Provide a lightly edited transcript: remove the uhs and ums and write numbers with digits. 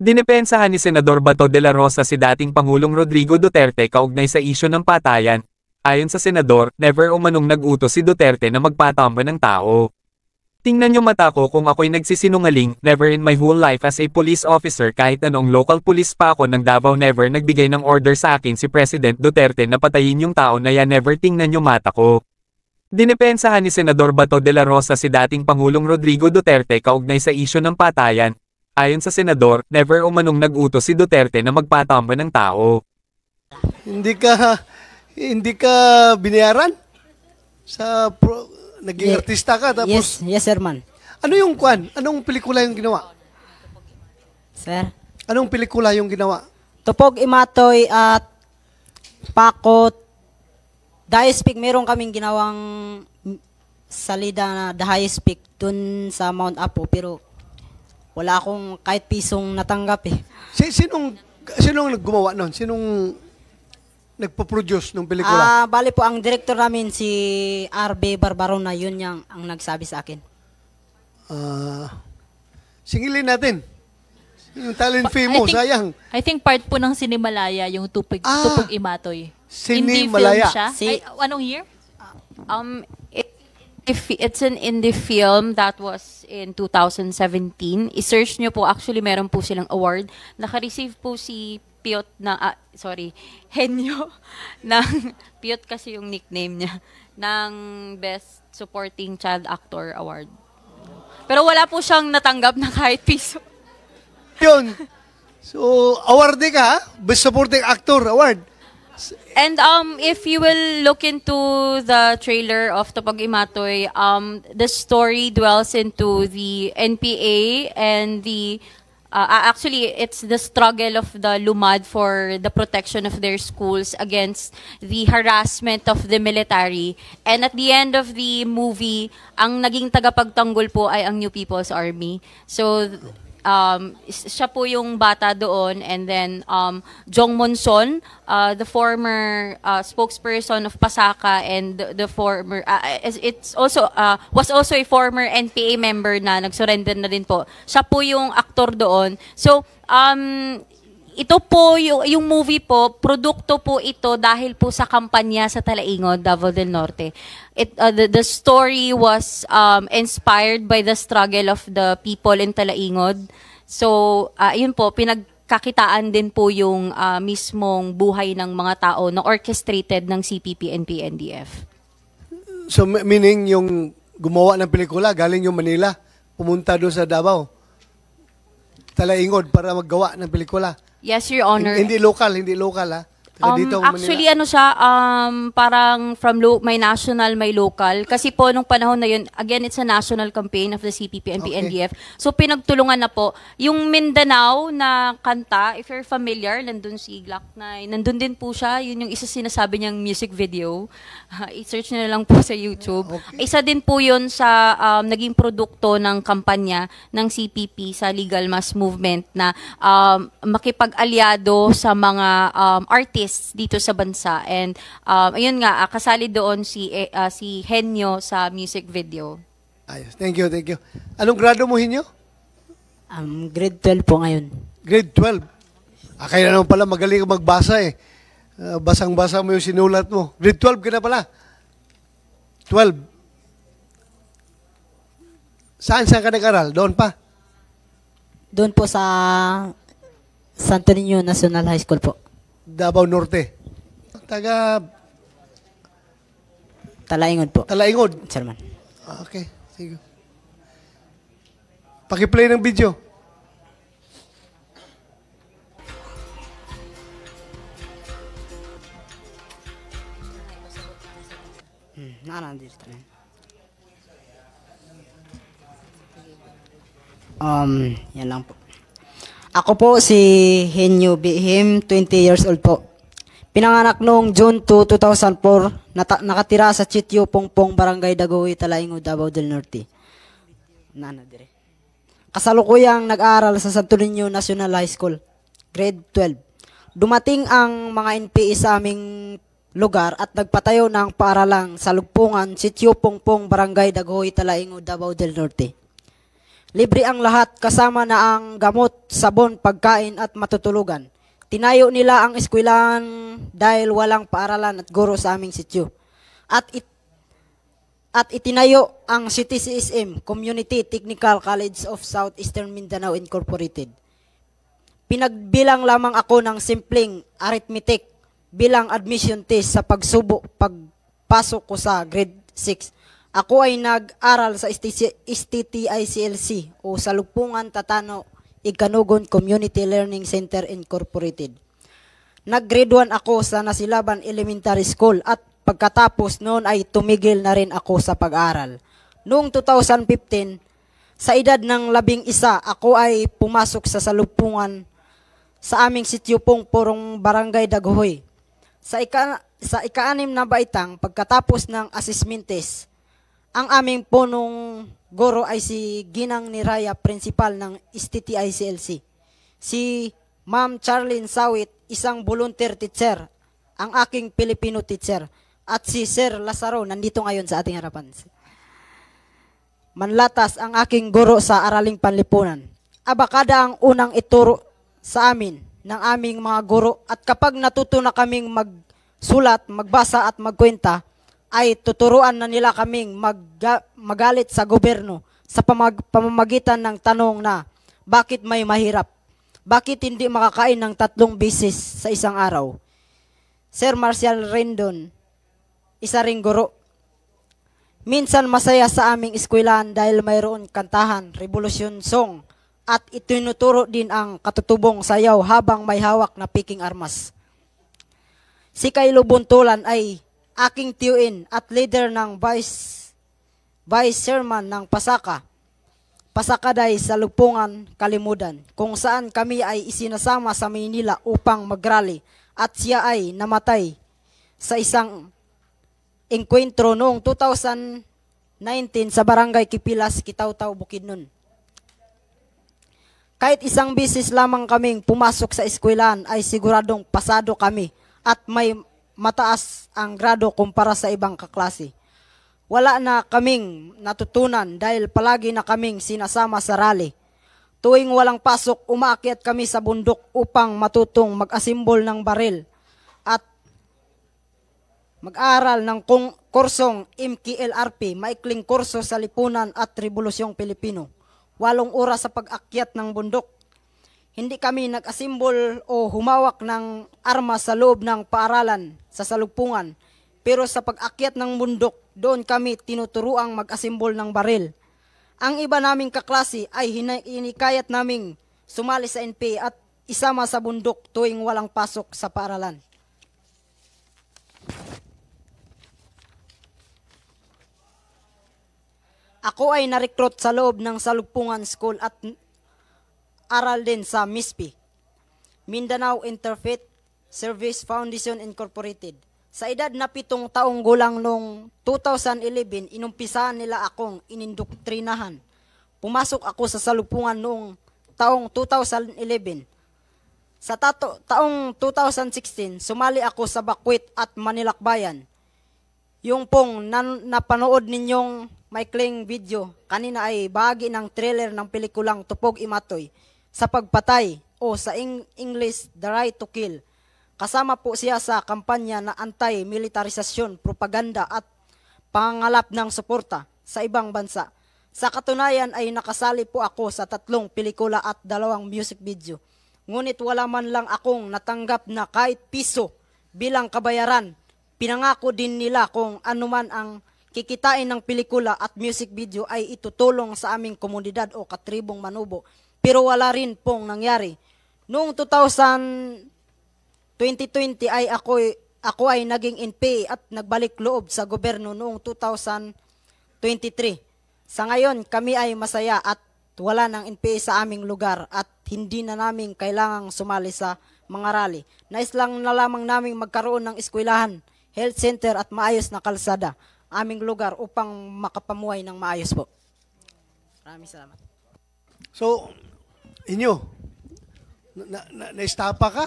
Dinepensahan ni Senador Bato de la Rosa si dating Pangulong Rodrigo Duterte kaugnay sa isyu ng patayan. Ayon sa senador, never umanong nag-utos si Duterte na magpatamba ng tao. Tingnan niyo mata ko kung ako'y nagsisinungaling, never in my whole life as a police officer kahit anong local police pa ako ng Davao never nagbigay ng order sa akin si President Duterte na patayin yung tao na yan never tingnan niyo mata ko. Dinepensahan ni Senador Bato de la Rosa si dating Pangulong Rodrigo Duterte kaugnay sa isyu ng patayan. Ayon sa senador, never umanong nag-utos si Duterte na magpatamba ng tao. Hindi ka binayaran sa naging artista ka tapos Yes sir man. ano yung kwan? Anong pelikula yung ginawa? Sir. Anong pelikula yung ginawa? Tupog Imatoy at Pakot. Highest Peak, meron kaming ginawang salida na the highest peak dun sa Mount Apo pero wala akong kahit pisong natanggap eh. Sinong naggumawa nun? Sinong nagpo-produce ng pelikula? Bali po ang director namin si RB Barbarona, yun ang nagsabi sa akin. Singilin natin. Yung talent fee mo, sayang. I think part po ng Sinimalaya, yung Tupog Imatoy. Sinimalaya. Indie film siya. Anong year? It's an indie film that was in 2017. I-search nyo po, actually meron po silang award. Naka-receive po si Piot na, Henyo, ng, Piot kasi yung nickname niya, ng Best Supporting Child Actor Award. Pero wala po siyang natanggap na kahit piso. Yun. So, award ka, Best Supporting Actor Award. And if you will look into the trailer of Tupog Imatoy, the story dwells into the NPA and the actually it's the struggle of the Lumad for the protection of their schools against the harassment of the military. And at the end of the movie, ang naging tagapagtanggol po ay ang New People's Army. So siya po yung bata doon, and then Jong Monson, the former spokesperson of Pasaka and the former it's also was also a former NPA member na nagsurrender na din po. Siya po yung aktor doon. So ito po yung movie po, produkto po ito dahil po sa kampanya sa Talaingod, Davao del Norte. The story was inspired by the struggle of the people in Talaingod. So, yun po, pinagkakitaan din po yung mismong buhay ng mga tao na orchestrated ng CPP and PNDF. So, meaning yung gumawa ng pelikula, galing yung Manila, pumunta doon sa Davao, Talaingod para maggawa ng pelikula. Yes, Your Honor. Hindi local ha. Dito, actually, ano siya, parang from may national, may local. Kasi po, nung panahon na yun, again, it's a national campaign of the CPP and PNDF. So, pinagtulungan na po. Yung Mindanao na kanta, if you're familiar, nandun si Glock 9. Nandun din po siya. Yun yung isa sinasabi niyang music video. I-search nyo na lang po sa YouTube. Okay. Isa din po yun sa naging produkto ng kampanya ng CPP sa Legal Mass Movement na makipag-alyado sa mga artists dito sa bansa, and ayun nga, kasali doon si Henyo sa music video. Ayos. Thank you. Anong grado mo, Henyo? Grade 12 po ngayon. Grade 12. Kaya naman pala magaling ka magbasa eh. Basang-basa mo yung sinulat mo. Grade 12 ka na pala. 12. Saan ka nag-aral? Doon pa? Doon po sa Santo Niño National High School po. Davao Norte. Taga Talaingod po. Talaingod. Chairman. Okay. Sige. Paki-play ng video. Yan lang po. Ako po si Henyo Bihim, 20 years old po. Pinanganak noong June 2, 2004, nakatira sa Chityo Pongpong, Barangay Dagohoy, Talaingod, Davao del Norte. Kasalukuyang nag-aaral sa Santo Niño National High School, grade 12. Dumating ang mga NPA sa aming lugar at nagpatayo ng paaralang sa Lugpungan, Sitio Pongpong, Barangay Dagohoy, Talaingod, Davao del Norte. Libre ang lahat kasama na ang gamot, sabon, pagkain at matutulugan. Tinayo nila ang eskwelahan dahil walang paaralan at guro sa aming sityo. At itinayo ang CTCSM, Community Technical College of Southeastern Mindanao Incorporated. Pinagbilang lamang ako ng simpleng arithmetic bilang admission test sa pagpasok ko sa grade 6. Ako ay nag-aral sa STTICLC o Salugpungan Tatano Ikanugon Community Learning Center Incorporated. Nag-grade 1 ako sa Nasilaban Elementary School at pagkatapos noon ay tumigil na rin ako sa pag-aral. Noong 2015, sa edad ng 11, ako ay pumasok sa Salugpungan sa aming sityo pong Purong Barangay Daguhoy. Sa ika-6 na baitang, pagkatapos ng assessment test, ang aming punong guro ay si Ginang Niraya, principal ng STTICLC. Si Ma'am Charlene Sawit, isang volunteer teacher, ang aking Filipino teacher. At si Sir Lazaro, nandito ngayon sa ating harapan. Manlatas, ang aking guro sa Araling Panlipunan. Abakada ang unang ituro sa amin ng aming mga guro at kapag natuto na kaming magsulat, magbasa at magkwenta, ay tuturuan na nila kaming magalit sa gobyerno sa pamamagitan ng tanong na, bakit may mahirap? Bakit hindi makakain ng 3 beses sa isang araw? Sir Marcial Rendon, isa ring guro. Minsan masaya sa aming eskwelahan dahil mayroon kantahan, revolusyon song, at itinuturo din ang katutubong sayaw habang may hawak na piking armas. Si Kaylo Buntulan ay aking tiyuin at leader ng vice chairman ng Pasakaday sa Lupungan, Kalimudan, kung saan kami ay isinasama sa Maynila upang magrally at siya ay namatay sa isang engkwentro noong 2019 sa Barangay Kipilas, Kitaw-Taw, Bukidnon. Kahit isang bisis lamang kaming pumasok sa eskwelahan ay siguradong pasado kami at may mataas ang grado kumpara sa ibang kaklase. Wala na kaming natutunan dahil palagi na kaming sinasama sa rally. Tuwing walang pasok, umaakyat kami sa bundok upang matutong mag-asimbol ng baril at mag-aral ng kursong MKLRP, maikling kurso sa lipunan at Rebolusyong Pilipino. 8 oras sa pag-akyat ng bundok. Hindi kami nag-asimbol o humawak ng armas sa loob ng paaralan sa Salugpungan. Pero sa pag-akyat ng bundok, doon kami tinuturuang mag-asimbol ng baril. Ang iba naming kaklase ay hinikayat naming sumali sa NPA at isama sa bundok tuwing walang pasok sa paaralan. Ako ay na-recruit sa loob ng Salugpungan School at aral din sa MISP, Mindanao Interfaith Service Foundation Incorporated. Sa edad na 7 taong gulang noong 2011, inumpisahan nila akong inindoktrinahan. Pumasok ako sa Salugpungan noong taong 2011. Sa taong 2016, sumali ako sa Bakwit at Manilakbayan. Yung pong napanood ninyong maikling video kanina ay bahagi ng trailer ng pelikulang Tupog Imatoy sa pagpatay o sa English The Right to Kill. Kasama po siya sa kampanya na anti-militarisasyon, propaganda at pangangalap ng suporta sa ibang bansa. Sa katunayan ay nakasali po ako sa 3 pelikula at 2 music video. Ngunit wala man lang akong natanggap na kahit piso bilang kabayaran. Pinangako din nila kung anuman ang kikitain ng pelikula at music video ay itutulong sa aming komunidad o katribong Manubo. Pero wala rin pong nangyari. Noong 2020 ay ako ay naging NPA at nagbalik loob sa gobyerno noong 2023. Sa ngayon, kami ay masaya at wala ng NPA sa aming lugar at hindi na namin kailangang sumali sa mga rally. Nais lang na lamang naming magkaroon ng eskwelahan, health center at maayos na kalsada aming lugar upang makapamuhay ng maayos po. Maraming salamat. So, inyo, na-estapa ka?